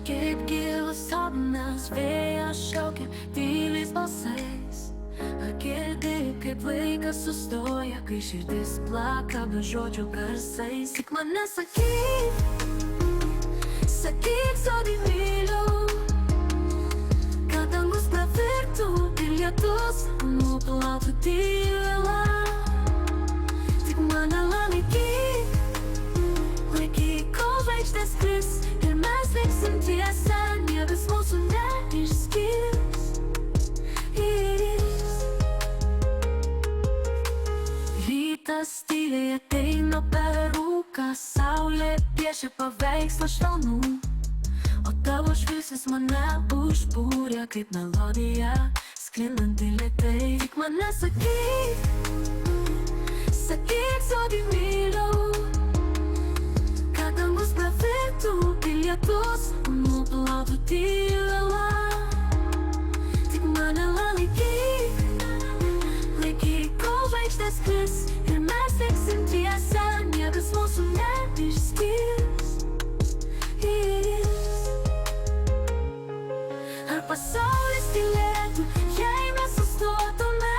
kaip gyvas sapnas, vėjas šaukia tyliais balsais. Ar girdi, kaip laikas sustoja, kai širdis plaka be žodžių garsais? Tik mane sakyk, sakyk, sodį myliu, kad dangus pravirktų ir lietus nuplautų tylą. Tik mane laikyk, laikyk, kol žvaigždės kris ir mes liksim tiesa, niekas mūsų neišskirs. Rytas tyliai ateina per rūką, saulė piešia paveikslą švelnų, o tavo žvilgsnis mane užbūrė kaip melodija, sklindanti lėtai. Tik mane sakyk, sakyk, sodį myliu, kad dangus pravirktų ir lietus nuplautų tylą. Tik mane laikyk, laikyk, kol žvaigždės kris ir mes liksim tiesa, niekas mūsų neišskirs. Ar pasaulis tylėtų, jei mes sustotume?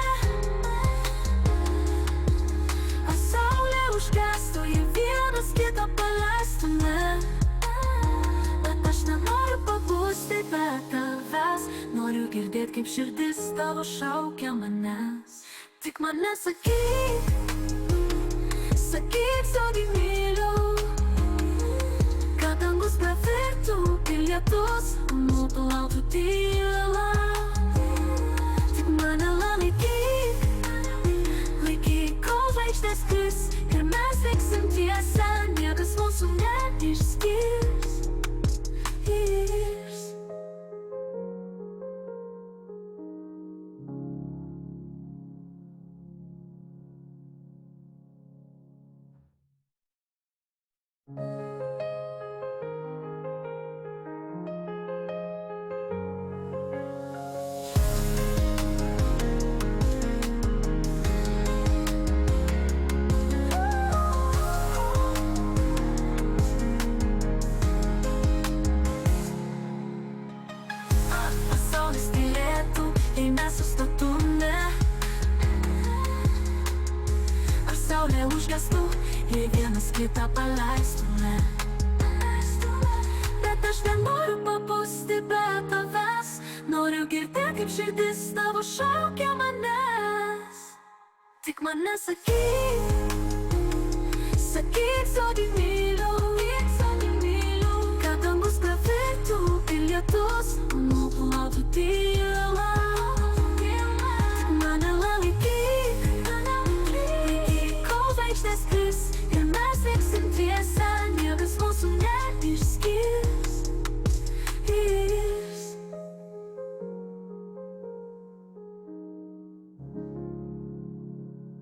Ar saulė užgestų, jei vienas kitą paleistume? Bet aš nenoriu pabusti be tavęs, noriu girdėt, kaip širdis tavo šaukia manęs. Tik mane sakyk, sakyk, sodį myliu, kad dangus pravirktų ir lietus nuplautų tylą. Tik mane laikyk, laikyk, kol žvaigždės kris ir mes liksim tiesa, niekas mūsų neišskirs. Pasaulis tylėtų, jei mes sustotume? Ar saulė užgestų, jei vienas kitą paleistume? Bet aš nenoriu pabusti be tavęs, noriu girdėt, kaip širdis tavo šaukia manęs. Tik mane sakyk, sakyk, sodį myliu,